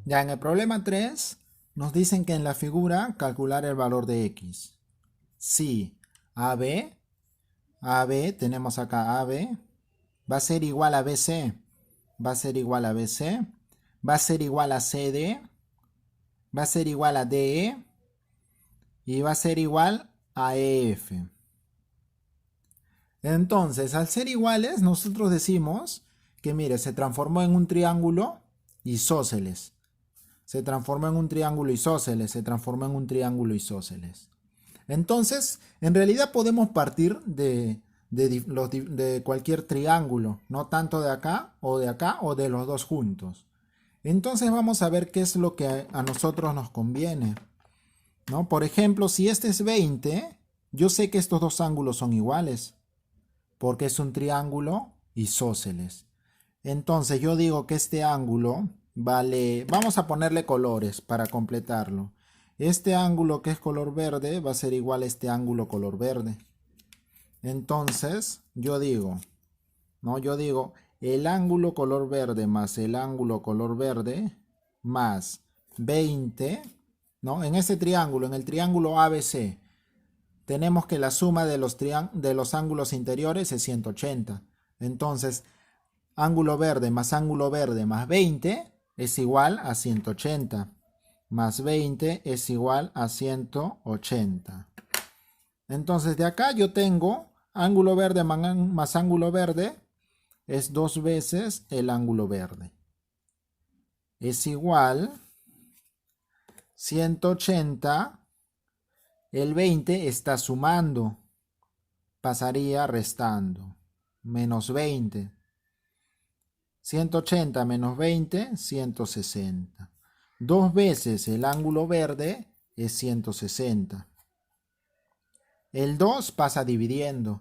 Ya en el problema 3 nos dicen que en la figura calcular el valor de x. Si AB, tenemos acá AB, va a ser igual a BC, va a ser igual a BC, va a ser igual a CD, va a ser igual a DE y va a ser igual a EF. Entonces, al ser iguales, nosotros decimos que, mire, se transformó en un triángulo isósceles. Se transformó en un triángulo isósceles, se transformó en un triángulo isósceles. Entonces, en realidad podemos partir de cualquier triángulo, no tanto de acá o de los dos juntos. Entonces vamos a ver qué es lo que a nosotros nos conviene, ¿no? Por ejemplo, si este es 20, yo sé que estos dos ángulos son iguales, porque es un triángulo isósceles. Entonces yo digo que este ángulo vale, vamos a ponerle colores para completarlo. Este ángulo que es color verde va a ser igual a este ángulo color verde. Entonces yo digo, ¿no? Yo digo el ángulo color verde más el ángulo color verde más 20, ¿no? En este triángulo, en el triángulo ABC, tenemos que la suma de los ángulos interiores es 180. Entonces, ángulo verde más 20 es igual a 180. Más 20 es igual a 180. Entonces, de acá yo tengo ángulo verde más ángulo verde es 2 veces el ángulo verde. Es igual 180. El 20 está sumando. Pasaría restando. Menos 20. 180 menos 20, 160. 2 veces el ángulo verde es 160. El 2 pasa dividiendo.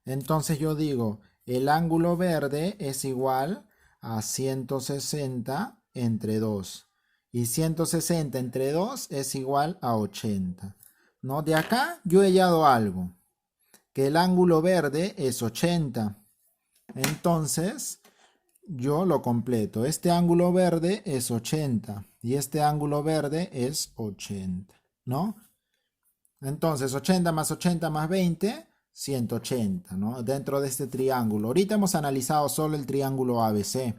Entonces yo digo, el ángulo verde es igual a 160 entre 2. Y 160 entre 2 es igual a 80. ¿No? De acá yo he hallado algo. Que el ángulo verde es 80. Entonces yo lo completo. Este ángulo verde es 80 y este ángulo verde es 80, ¿no? Entonces 80 más 20, 180, ¿no? Dentro de este triángulo. Ahorita hemos analizado solo el triángulo ABC.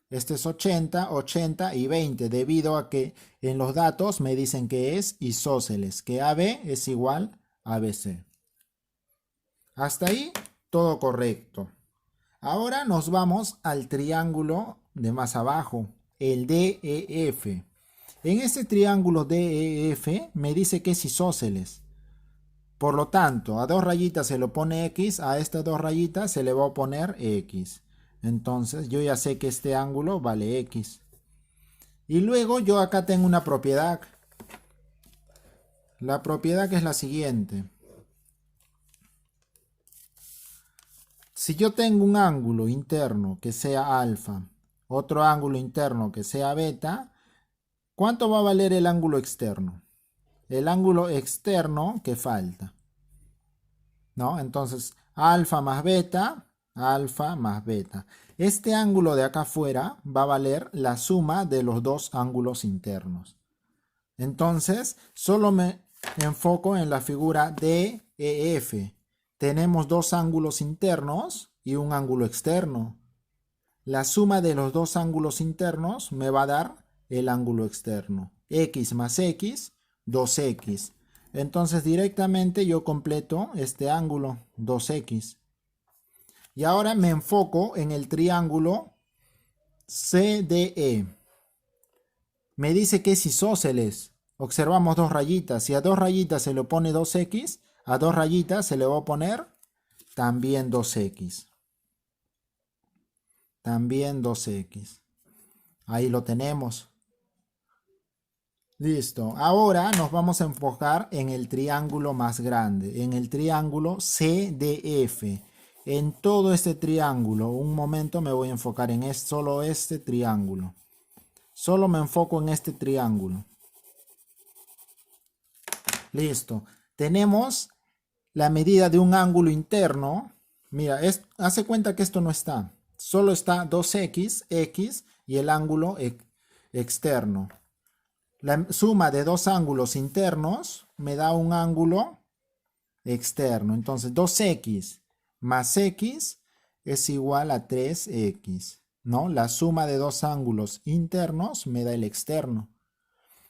Este es 80, 80 y 20 debido a que en los datos me dicen que es isósceles, que AB es igual a ABC. Hasta ahí todo correcto. Ahora nos vamos al triángulo de más abajo, el DEF. En este triángulo DEF me dice que es isósceles. Por lo tanto, a dos rayitas se le pone X, a estas dos rayitas se le va a poner X. Entonces yo ya sé que este ángulo vale X. Y luego yo acá tengo una propiedad. La propiedad es la siguiente. Si yo tengo un ángulo interno que sea alfa, otro ángulo interno que sea beta, ¿cuánto va a valer el ángulo externo? El ángulo externo que falta, ¿no? Entonces, alfa más beta, alfa más beta. Este ángulo de acá afuera va a valer la suma de los dos ángulos internos. Entonces, solo me enfoco en la figura DEF. Tenemos dos ángulos internos y un ángulo externo. La suma de los dos ángulos internos me va a dar el ángulo externo. X más X, 2X. Entonces directamente yo completo este ángulo, 2X. Y ahora me enfoco en el triángulo CDE. Me dice que es isósceles. Observamos dos rayitas. Si a dos rayitas se le pone 2X, a dos rayitas se le va a poner también 2X. También 2X. Ahí lo tenemos. Listo. Ahora nos vamos a enfocar en el triángulo más grande, en el triángulo CDF. En todo este triángulo, un momento me voy a enfocar en solo este triángulo. Solo me enfoco en este triángulo. Listo. Tenemos la medida de un ángulo interno. Mira, hace cuenta que esto no está. Solo está 2x, x y el ángulo externo. La suma de dos ángulos internos me da un ángulo externo. Entonces 2x más x es igual a 3x, ¿no? La suma de dos ángulos internos me da el externo.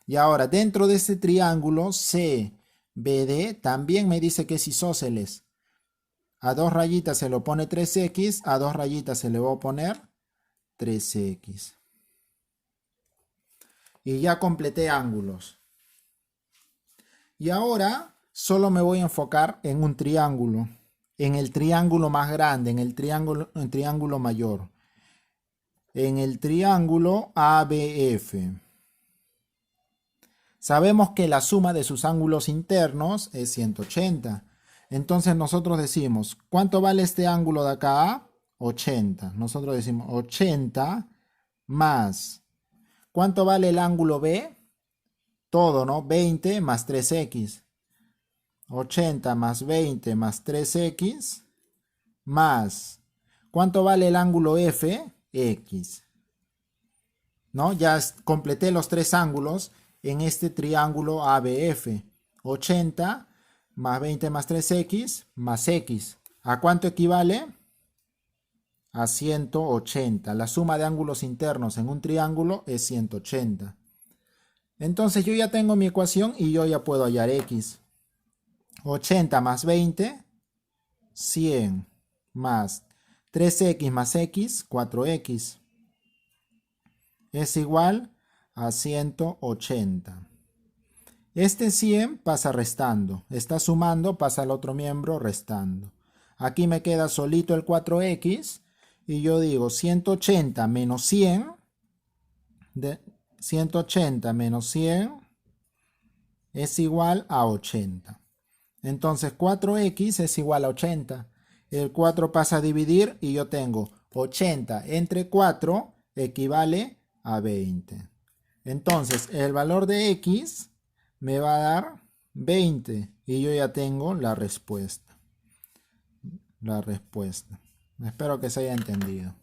Y ahora dentro de este triángulo CBD también me dice que es isósceles. A dos rayitas se lo pone 3x, a dos rayitas se le va a poner 3x. Y ya completé ángulos. Y ahora solo me voy a enfocar en un triángulo. En el triángulo más grande, en el triángulo mayor. En el triángulo ABF. Sabemos que la suma de sus ángulos internos es 180. Entonces nosotros decimos, ¿cuánto vale este ángulo de acá? 80. Nosotros decimos 80 más. ¿Cuánto vale el ángulo B? Todo, ¿no? 20 más 3x. 80 más 20 más 3x más. ¿Cuánto vale el ángulo F? X. ¿No? Ya completé los tres ángulos en este triángulo ABF. 80 más 20 más 3x más x. ¿A cuánto equivale? A 180. La suma de ángulos internos en un triángulo es 180. Entonces yo ya tengo mi ecuación y yo ya puedo hallar x. 80 más 20, 100 más 3x más x, 4x. Es igual a 180. Este 100 pasa restando. Está sumando, pasa al otro miembro restando. Aquí me queda solito el 4x. Y yo digo 180 menos 100. 180 menos 100 es igual a 80. Entonces 4x es igual a 80. El 4 pasa a dividir y yo tengo 80 entre 4 equivale a 20. Entonces el valor de x me va a dar 20 y yo ya tengo la respuesta. Espero que se haya entendido.